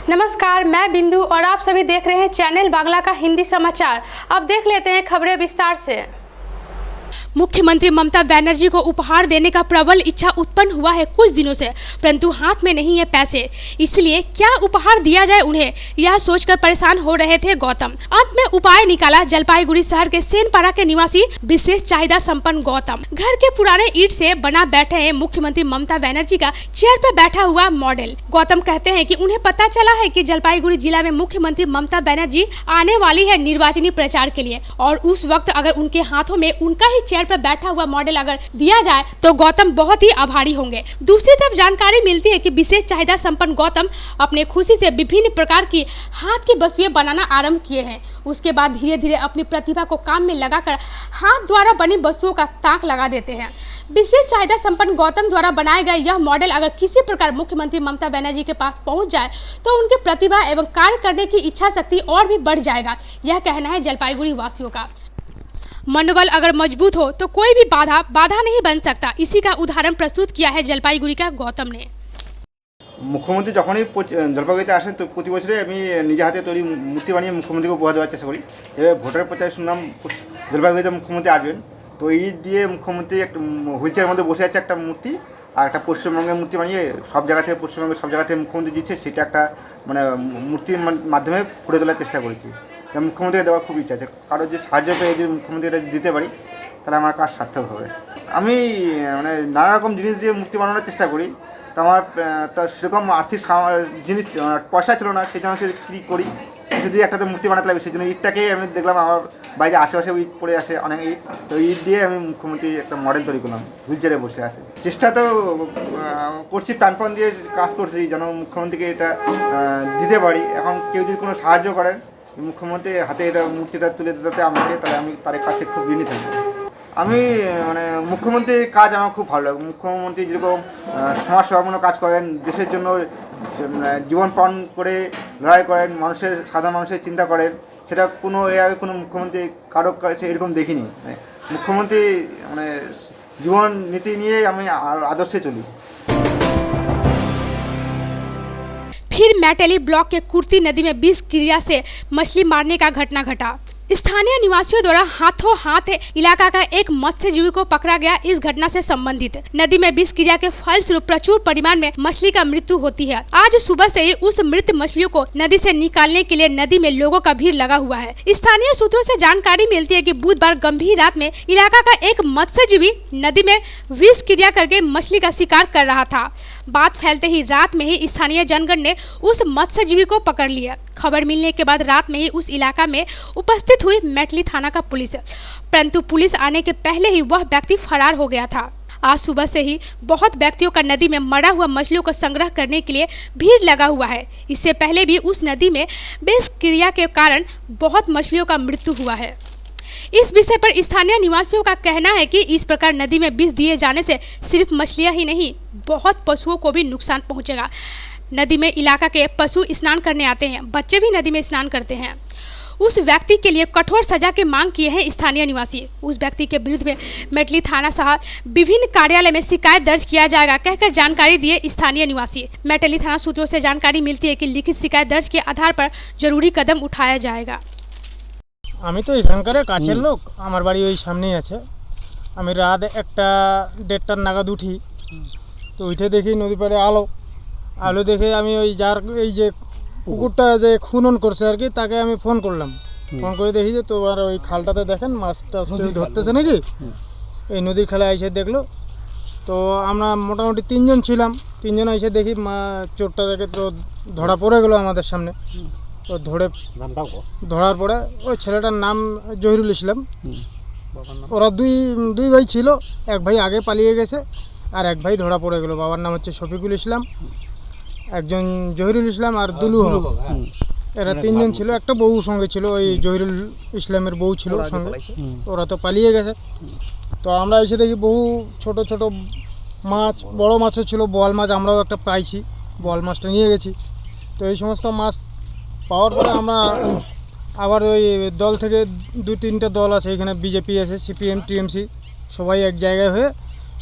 नमस्कार, मैं बिंदु और आप सभी देख रहे हैं चैनल बांग्ला का हिंदी समाचार। अब देख लेते हैं खबरें विस्तार से। मुख्यमंत्री ममता बनर्जी को उपहार देने का प्रबल इच्छा उत्पन्न हुआ है कुछ दिनों से, परंतु हाथ में नहीं है पैसे। इसलिए क्या उपहार दिया जाए उन्हें, यह सोचकर परेशान हो रहे थे गौतम। अंत में उपाय निकाला जलपाईगुड़ी शहर के सेनपारा के निवासी विशेष चाहिदा संपन्न गौतम। घर के पुराने ईंट से बना बैठे हैं मुख्यमंत्री ममता बनर्जी का चेयर पर बैठा हुआ मॉडल। गौतम कहते हैं कि उन्हें पता चला है कि जलपाईगुड़ी जिला में मुख्यमंत्री ममता बनर्जी आने वाली है निर्वाचनी प्रचार के लिए, और उस वक्त अगर उनके हाथों में उनका ही चेयर पर बैठा हुआ मॉडल अगर दिया जाए तो गौतम बहुत ही आभारी होंगे। दूसरी तरफ जानकारी मिलती है कि विशेष चाहिदा संपन्न गौतम अपने खुशी से विभिन्न प्रकार की हाथ की वस्तुएं बनाना आरंभ किए हैं। उसके बाद धीरे धीरे अपनी प्रतिभा को काम में लगाकर हाथ द्वारा बनी वस्तुओं का ताक लगा देते हैं। विशेष चाहिदा संपन्न गौतम द्वारा बनाया गया यह मॉडल अगर किसी प्रकार मुख्यमंत्री ममता बनर्जी के पास पहुंच जाए तो उनकी प्रतिभा एवं कार्य करने की इच्छा शक्ति और भी बढ़ जाएगा, यह कहना है जलपाईगुड़ी वासियों का। मनोबल अगर मजबूत हो तो कोई भी बाधा नहीं बन सकता। इसी का उदाहरण प्रस्तुत किया है जलपाईगुड़ी का गौतम ने। मुख्यमंत्री जखनই জলপাইগুড়িতে আসেন তো প্রতি বছরে আমি নিজে হাতে তৈরি মূর্তি বানিয়ে মুখ্যমন্ত্রীকে উপহার দেওয়ার চেষ্টা করি। এবার ভোটের প্রচারে শুনলাম জলপাইগুড়িতে মুখ্যমন্ত্রী আসবেন, তো এই দিয়ে মুখ্যমন্ত্রী একটা হুইল চেয়ারের মধ্যে বসে আছে একটা মূর্তি, আর একটা পশ্চিমবঙ্গের মূর্তি বানিয়ে সব জায়গা থেকে পশ্চিমবঙ্গের সব জায়গা থেকে মুখ্যমন্ত্রী দিচ্ছে, সেটা একটা মানে মূর্তির মাধ্যমে ফুটে তোলার চেষ্টা করেছি। মুখ্যমন্ত্রীকে দেওয়ার খুব ইচ্ছা আছে, কারোর যে সাহায্য পেয়ে যদি মুখ্যমন্ত্রীটা দিতে পারি তাহলে আমার কাজ সার্থক হবে। আমি মানে নানা রকম জিনিস দিয়ে মূর্তি বানানোর চেষ্টা করি, তো আমার তো সেরকম আর্থিক জিনিস পয়সা ছিল না, সেই জন্য কী করি কিছু দিয়ে একটা তো মূর্তি বানাতে লাগবে। সেই জন্য ইটটাকেই আমি দেখলাম আমার বাইরে আশেপাশে ইট পড়ে আছে অনেক ইট, তো ইট দিয়ে আমি মুখ্যমন্ত্রী একটা মডেল তৈরি করলাম, হুইল চেয়ারে বসে আছে। চেষ্টা তো করছি, প্রাণপণ দিয়ে কাজ করছি যেন মুখ্যমন্ত্রীকে এটা দিতে পারি। এখন কেউ যদি কোনো সাহায্য করেন মুখ্যমন্ত্রী হাতে এটা মূর্তিটা তুলে দিতে আমাকে, তাহলে আমি তার কাছে খুব ঋণী থাকবো। আমি মানে মুখ্যমন্ত্রীর কাজ আমার খুব ভালো লাগে। মুখ্যমন্ত্রী যেরকম সমাজসেবামূলক কাজ করেন, দেশের জন্য জীবনপণ করে লড়াই করেন, সাধারণ মানুষের চিন্তা করেন, সেটা কোনো এর আগে কোনো মুখ্যমন্ত্রী কারো কাছে এরকম দেখিনি। মুখ্যমন্ত্রী মানে জীবন নীতি নিয়ে আমি আদর্শে চলি। फिर मैटेली ब्लॉक के कुर्ती नदी में विष क्रिया से मछली मारने का घटना घटा। स्थानीय निवासियों द्वारा हाथों हाथ इलाका का एक मत्स्यजीवी को पकड़ा गया। इस घटना से संबंधित नदी में विष क्रिया के फलस्वरूप प्रचुर परिमाण में मछली का मृत्यु होती है। आज सुबह से ही उस मृत मछलियों को नदी से निकालने के लिए नदी में लोगों का भीड़ लगा हुआ है। स्थानीय सूत्रों से जानकारी मिलती है कि बुधवार गंभीर रात में इलाका का एक मत्स्यजीवी नदी में विष क्रिया करके मछली का शिकार कर रहा था। बात फैलते ही रात में ही स्थानीय जनगण ने उस मत्स्यजीवी को पकड़ लिया। खबर मिलने के बाद रात में ही उस इलाका में उपस्थित हुई मैटली थाना का पुलिस, परंतु पुलिस आने के पहले ही वह व्यक्ति फरार हो गया था। आज सुबह से ही बहुत व्यक्तियों का नदी में मरा हुआ मछलियों को संग्रह करने के लिए भीड़ लगा हुआ है। इससे पहले भी उस नदी में विष क्रिया के कारण बहुत मछलियों का मृत्यु हुआ है। इस विषय पर स्थानीय निवासियों का कहना है कि इस प्रकार नदी में विष दिए जाने से सिर्फ मछलियां ही नहीं, बहुत पशुओं को भी नुकसान पहुंचेगा। नदी में इलाका के पशु स्नान करने आते हैं, बच्चे भी नदी में स्नान करते हैं। उस व्यक्ति के लिए कठोर सजा की मांग किए हैं स्थानीय निवासी। उस व्यक्ति के विरुद्ध में मैटली थाना सहित विभिन्न कार्यालय में शिकायत दर्ज किया जाएगा, कहकर जानकारी दिए स्थानीय निवासी। मैटली थाना सूत्रों से जानकारी मिलती है कि लिखित शिकायत दर्ज के आधार पर जरूरी कदम उठाया जाएगा। আমি তো এখানকার কাছের লোক, আমার বাড়ি ওই সামনেই আছে। আমি রাত 1-1:30 নাগাদ উঠি, তো উঠে দেখি নদী পাড়ে আলো দেখে আমি ওই যার এই যে পুকুরটা যে খনন করছে আর কি, তাকে আমি ফোন করলাম। ফোন করে দেখি যে তোমার ওই খালটাতে দেখেন মাছ টাছ কেউ ধরতেছে নাকি, এই নদীর খালে এসে দেখলো। তো আমরা মোটামুটি 3 জন ছিলাম, 3 জন এসে দেখি চোরটা দেখে তো ধরা পড়ে গেলো আমাদের সামনে। তো ধরার পরে ওই ছেলেটার নাম জহিরুল ইসলাম। ওরা দুই ভাই ছিল, এক ভাই আগে পালিয়ে গেছে আর এক ভাই ধরা পড়ে গেল। বাবার নাম হচ্ছে শফিকুল ইসলাম, একজন জহিরুল ইসলাম আর দুলু হক। এরা 3 জন ছিল, একটা বউ সঙ্গে ছিল, ওই জহিরুল ইসলামের বউ ছিল সঙ্গে। ওরা তো পালিয়ে গেছে। তো আমরা এসে দেখি বহু ছোট ছোট মাছ, বড় মাছও ছিল, বোয়াল মাছ আমরাও একটা পাইছি, বোয়াল মাছটা নিয়ে গেছি। তো এই সমস্ত মাছ পাওয়ার পরে আমরা আবার ওই দল থেকে 2-3টা দল আছে এখানে, বিজেপি আছে, সিপিএম, টিএমসি, সবাই এক জায়গায় হয়ে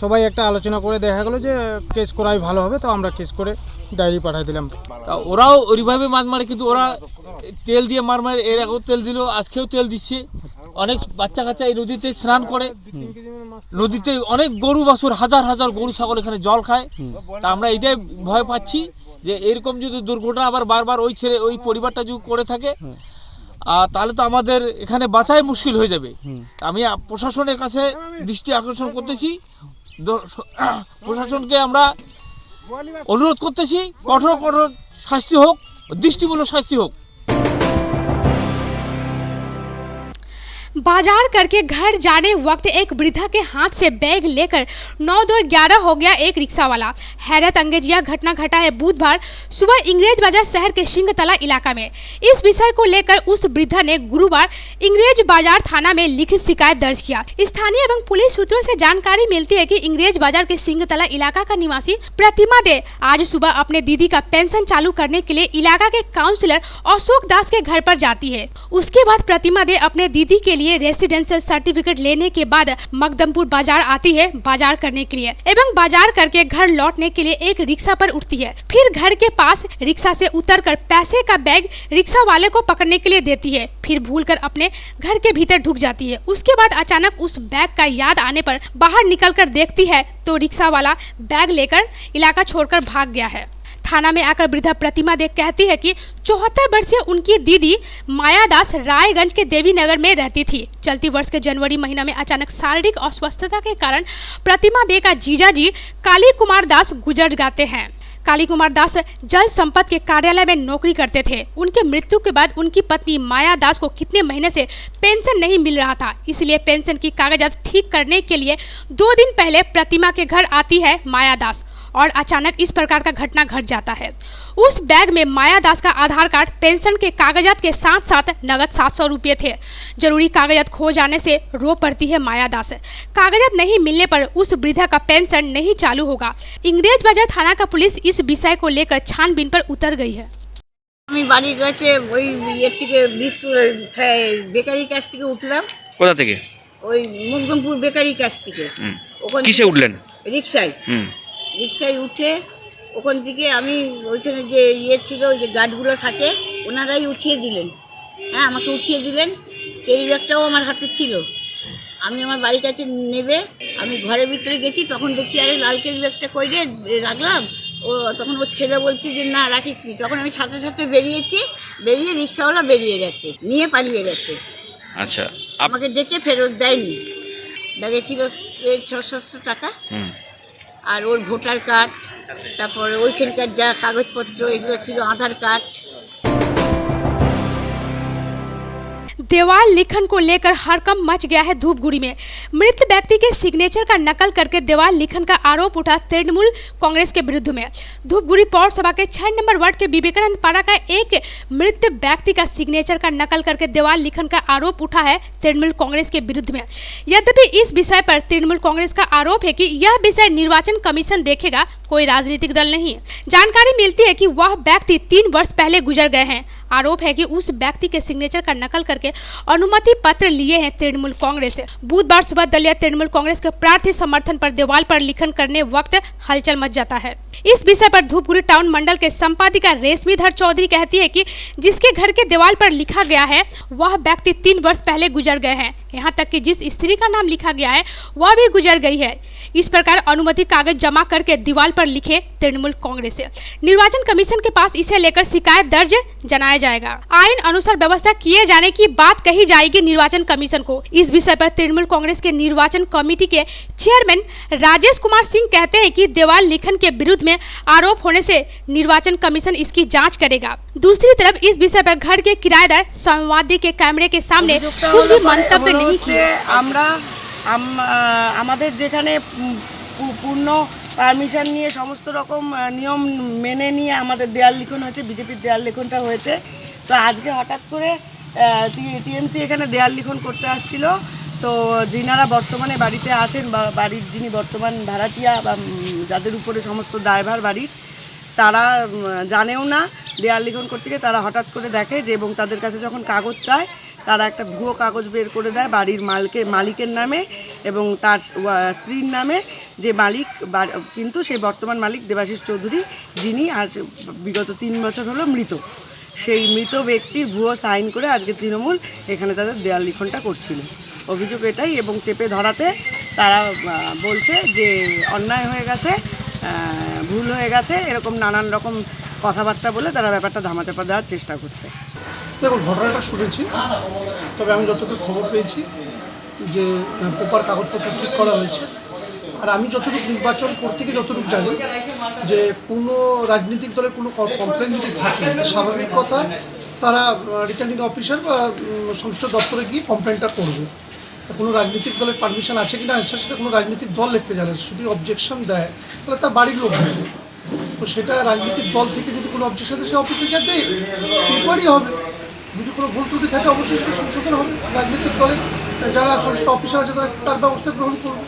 সবাই একটা আলোচনা করে দেখা গেলো যে কেস করাই ভালো হবে, তো আমরা কেস করে ডায়েরি পাঠিয়ে দিলাম। তা ওরাও ওইভাবে মাছ মারে, কিন্তু ওরা তেল দিয়ে মার মারে, এর আগেও তেল দিল, আজকেও তেল দিচ্ছে। অনেক বাচ্চা কাচ্চা এই নদীতে স্নান করে, নদীতে অনেক গরু বাছুর, হাজার হাজার গরু ছাগল এখানে জল খায়। তা আমরা এটাই ভয় পাচ্ছি যে এরকম যদি দুর্ঘটনা আবার বারবার ওই পরিবারটা যদি করে থাকে, তাহলে তো আমাদের এখানে বাঁচাই মুশকিল হয়ে যাবে। আমি প্রশাসনের কাছে দৃষ্টি আকর্ষণ করতেছি, প্রশাসনকে আমরা অনুরোধ করতেছি কঠোর কঠোর শাস্তি হোক, দৃষ্টিমূলক শাস্তি হোক। बाजार करके घर जाने वक्त एक वृद्धा के हाथ से बैग लेकर 9-2-11 हो गया एक रिक्शा वाला। हैरत अंगेज यह घटना घटा है बुधवार सुबह इंग्रेज बाजार शहर के सिंहतला इलाका में। इस विषय को लेकर उस वृद्धा ने गुरुवार इंग्रेज बाजार थाना में लिखित शिकायत दर्ज किया। स्थानीय एवं पुलिस सूत्रों से जानकारी मिलती है कि इंग्रेज बाजार के सिंहतला इलाका का निवासी प्रतिमा दे आज सुबह अपने दीदी का पेंशन चालू करने के लिए इलाका के काउंसिलर अशोक दास के घर पर जाती है। उसके बाद प्रतिमा दे अपने दीदी के लिए रेसिडेंशियल सर्टिफिकेट लेने के बाद मकदमपुर बाजार आती है बाजार करने के लिए एवं बाजार करके घर लौटने के लिए एक रिक्शा पर उठती है। फिर घर के पास रिक्शा से उतरकर पैसे का बैग रिक्शा वाले को पकड़ने के लिए देती है, फिर भूलकर अपने घर के भीतर ढुक जाती है। उसके बाद अचानक उस बैग का याद आने पर बाहर निकलकर देखती है तो रिक्शा वाला बैग लेकर इलाका छोड़कर भाग गया है। थाना में आकर वृद्धा प्रतिमा दे कहती है कि 74 वर्षीय उनकी दीदी माया दास रायगंज के देवी नगर में रहती थी। चलती वर्ष के जनवरी महीना में अचानक शारीरिक अस्वस्थता के कारण प्रतिमा दे का जीजाजी काली कुमार दास गुजर जाते हैं। काली कुमार दास जल संपत्ति के कार्यालय में नौकरी करते थे। उनके मृत्यु के बाद उनकी पत्नी माया दास को कितने महीने से पेंशन नहीं मिल रहा था, इसलिए पेंशन की कागजात ठीक करने के लिए 2 दिन पहले प्रतिमा के घर आती है माया दास और अचानक इस प्रकार का घटना घट जाता है। उस बैग में माया दास का आधार कार्ड, पेंशन के कागजात के साथ साथ नगद 700 रुपये थे। जरूरी कागजात खो जाने से रो पड़ती है माया दास। कागजात नहीं मिलने पर उस वृद्धा का पेंशन नहीं चालू होगा। इंग्रेज बाजार थाना का पुलिस इस विषय को लेकर छानबीन पर उतर गई है। আমি বাড়ির কাছে ওই এর থেকে বিস্কুট বেকারি কাছ থেকে উঠলাম। কোথা থেকে? ওই মুকদমপুর বেকারি কাছ থেকে। ওখানে কিসে উঠলেন? রিক্সায়। রিক্সায় উঠে ওখান থেকে আমি ওইখানে যে ছিল ওই যে গার্ডগুলো থাকে ওনারাই উঠিয়ে দিলেন। হ্যাঁ, আমাকে উঠিয়ে দিলেন। ক্যারি ব্যাগটাও আমার হাতে ছিল। আমি আমার বাড়ির কাছে নেবে আমি ঘরের ভিতরে গেছি, তখন দেখছি আরে লাল ক্যারি ব্যাগটা কই রে রাখলাম। ও তখন ওর ছেলে বলছে যে না রাখিসনি। তখন আমি সাথে সাথে বেরিয়েছি, বেরিয়ে রিক্সাওয়ালা বেরিয়ে গেছে, নিয়ে পালিয়ে গেছে। আচ্ছা, আমাকে ডেকে ফেরত দেয়নি। ব্যাগে ছিল 600 টাকা আর ওর ভোটার কার্ড, তারপরে ওইখানকার যা কাগজপত্র এগুলো ছিল, আধার কার্ড। देवाल लिखन को लेकर हड़कंप मच गया है धूपगुड़ी में। मृत व्यक्ति के सिग्नेचर का नकल करके देवाल लिखन का आरोप उठा तृणमूल कांग्रेस के विरुद्ध में। धूपगुड़ी पौर सभा के 6 नंबर वार्ड के विवेकानंद पाड़ा का एक मृत व्यक्ति का सिग्नेचर का नकल करके देवाल लिखन का आरोप उठा है तृणमूल कांग्रेस के विरुद्ध में। यद्यपि इस विषय पर तृणमूल कांग्रेस का आरोप है कि यह विषय निर्वाचन कमीशन देखेगा, कोई राजनीतिक दल नहीं। जानकारी मिलती है कि वह व्यक्ति 3 वर्ष पहले गुजर गए हैं। आरोप है कि उस व्यक्ति के सिग्नेचर का नकल करके अनुमति पत्र लिए हैं तृणमूल कांग्रेस। बुधवार सुबह दलीय तृणमूल कांग्रेस के प्रार्थी समर्थन पर दीवार पर लिखन करने वक्त हलचल मच जाता है। इस विषय पर धूपगुड़ी टाउन मंडल के संपादिका रेशमीधर चौधरी कहती है कि जिसके घर के दीवार पर लिखा गया है वह व्यक्ति 3 वर्ष पहले गुजर गए हैं। यहाँ तक कि जिस स्त्री का नाम लिखा गया है वह भी गुजर गई है। इस प्रकार अनुमति कागज जमा करके दीवार पर लिखे तृणमूल कांग्रेस। निर्वाचन कमीशन के पास इसे लेकर शिकायत दर्ज जनाया जाएगा। आईन अनुसार व्यवस्था किए जाने की बात कही जाएगी निर्वाचन कमीशन को। इस विषय पर तृणमूल कांग्रेस के निर्वाचन कमेटी के चेयरमैन राजेश कुमार सिंह कहते हैं कि देवाल लिखन के विरुद्ध में आरोप होने से निर्वाचन कमीशन इसकी जांच करेगा। दूसरी तरफ इस विषय पर घर के किराएदार संवादी के कैमरे के सामने कुछ भी मंतव्य नहीं किए। আমাদের যেখানে পূর্ণ পারমিশন নিয়ে সমস্ত রকম নিয়ম মেনে নিয়ে আমাদের দেয়াল লিখন হয়েছে, বিজেপির দেয়াল লিখনটা হয়েছে। তো আজকে হঠাৎ করে টিএমসি এখানে দেয়াল লিখন করতে আসছিল। তো যিনারা বর্তমানে বাড়িতে আছেন বা বাড়ির যিনি বর্তমান ভাড়াটিয়া বা যাদের উপরে সমস্ত দায়ভার বাড়ির, তারা জানেও না দেয়াল লিখন করতে গিয়ে তারা হঠাৎ করে দেখে যে এবং তাদের কাছে যখন কাগজ চায় তারা একটা ভুয়ো কাগজ বের করে দেয় বাড়ির মালিকের নামে এবং তার স্ত্রীর নামে যে মালিক কিন্তু সেই বর্তমান মালিক দেবাশিস চৌধুরী, যিনি আজ বিগত 3 বছর হলো মৃত। সেই মৃত ব্যক্তির ভুয়ো সাইন করে আজকে তৃণমূল এখানে তাদের দেয়াল লিখনটা করছিল। অভিযোগ এটাই, এবং চেপে ধরাতে তারা বলছে যে অন্যায় হয়ে গেছে, ভুল হয়ে গেছে, এরকম নানান রকম কথাবার্তা বলে তারা ব্যাপারটা ধামাচাপা দেওয়ার চেষ্টা করছে। দেখুন, ঘটনাটা শুনেছি, তবে আমি যতটুকু খবর পেয়েছি যে প্রপার কাগজপত্র ঠিক করা হয়েছে। আর আমি যতটুকু নির্বাচন করতে গিয়ে যতটুকু জানি যে কোনো রাজনৈতিক দলের কোনো কমপ্লেন যদি থাকে, স্বাভাবিক কথা তারা রিটার্নিং অফিসার বা সংশ্লিষ্ট দপ্তরে গিয়ে কমপ্লেনটা করবে। কোনো রাজনৈতিক দলের পারমিশন আছে কি না, সেটা কোনো রাজনৈতিক দল লিখতে জানে, শুধু অবজেকশন দেয় তাহলে তার বাড়ির লোক দেবে। তো সেটা রাজনৈতিক দল থেকে যদি কোনো অবজেকশন দেয়, সে অফিসে যাতে ইনকোয়ারি হবে। যদি কোনো ভুল ত্রুটি থাকে অবশ্যই সেটা সংশোধন হবে। রাজনৈতিক দলের যারা সংশ্লিষ্ট অফিসার আছে তার ব্যবস্থা গ্রহণ করবে।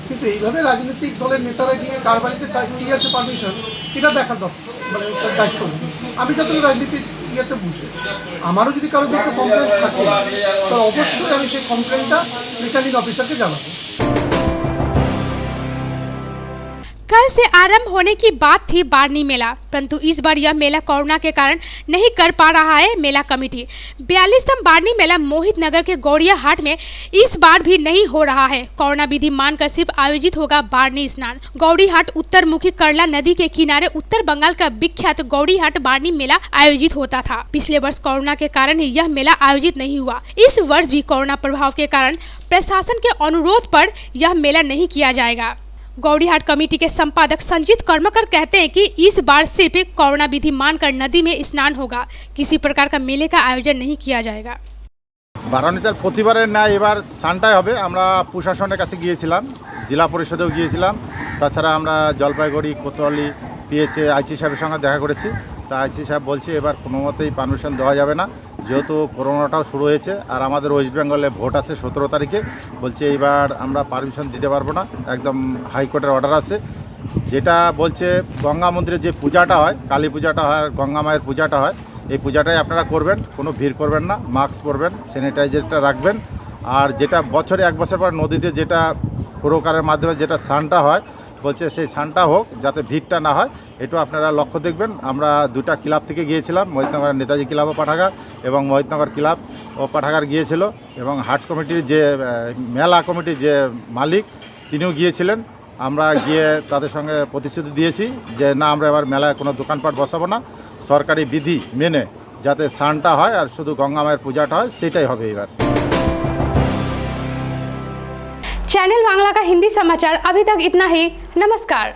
কিন্তু এইভাবে রাজনৈতিক দলের নেতারা গিয়ে কার বাড়িতে কী আছে পারমিশন, এটা দেখার মানে দায়িত্ব নেই। আমি যতটুকু রাজনীতির ইয়েতে বুঝি, আমারও যদি কারোর বিরুদ্ধে কমপ্লেন থাকে তো অবশ্যই আমি সেই কমপ্লেনটা রিটার্নিং অফিসারকে জানাবো। कल से आरंभ होने की बात थी बारनी मेला, परंतु इस बार यह मेला कोरोना के कारण नहीं कर पा रहा है मेला कमेटी। 42वां बारनी मेला मोहित नगर के गौड़िया हाट में इस बार भी नहीं हो रहा है। कोरोना विधि मानकर सिर्फ आयोजित होगा बारनी स्नान। गौड़ी हाट उत्तरमुखी करला नदी के किनारे उत्तर बंगाल का विख्यात गौड़ी हाट बारनी मेला आयोजित होता था। पिछले वर्ष कोरोना के कारण ही यह मेला आयोजित नहीं हुआ। इस वर्ष भी कोरोना प्रभाव के कारण प्रशासन के अनुरोध पर यह मेला नहीं किया जाएगा। गौड़ी हाट कमेटी के संपादक संजीत कर्मकर कहते हैं कि इस बार सिर्फ कोरोना विधि मानकर नदी में स्नान होगा, किसी प्रकार का मेले का आयोजन नहीं किया जाएगा। বারানিচার প্রতিবারের ন্যায় এবার স্নানটাই হবে। আমরা প্রশাসনের কাছে গিয়েছিলাম, জেলা পরিষদেও গিয়েছিলাম, তাছাড়া আমরা জলপাইগুড়ি, কোতোয়ালি, পিএইচএ আইসি সাহেবের সঙ্গে দেখা করেছি। তা আইসি সাহেব বলছে এবার কোনো মতেই পারমিশন দেওয়া যাবে না, যেহেতু করোনাটাও শুরু হয়েছে আর আমাদের ওয়েস্ট বেঙ্গলে ভোট আছে 17 তারিখে। বলছে এইবার আমরা পারমিশন দিতে পারবো না, একদম হাইকোর্টের অর্ডার আছে। যেটা বলছে গঙ্গা মন্দিরে যে পূজাটা হয়, কালী পূজাটা হয় আর গঙ্গা মায়ের পূজাটা হয়, এই পূজাটাই আপনারা করবেন, কোনো ভিড় করবেন না, মাস্ক পরবেন, স্যানিটাইজারটা রাখবেন। আর যেটা বছরে 1 বছর পর নদীতে যেটা প্রকারের মাধ্যমে যেটা স্নানটা হয়, বলছে সেই স্নানটা হোক, যাতে ভিড়টা না হয়, এটাও আপনারা লক্ষ্য দেখবেন। আমরা 2টা ক্লাব থেকে গিয়েছিলাম, মহিতনগর নেতাজি ক্লাব ও পাঠাগার এবং মহিতনগর ক্লাব ও পাঠাগার গিয়েছিল, এবং হাট কমিটির যে মেলা কমিটির যে মালিক তিনিও গিয়েছিলেন। আমরা গিয়ে তাদের সঙ্গে প্রতিশ্রুতি দিয়েছি যে না, আমরা এবার মেলায় কোনো দোকানপাট বসাবো না, সরকারি বিধি মেনে যাতে স্নানটা হয় আর শুধু গঙ্গা মায়ের পূজাটা হয়, সেটাই হবে এবার। चैनल बांग्ला का हिंदी समाचार अभी तक इतना ही। नमस्कार।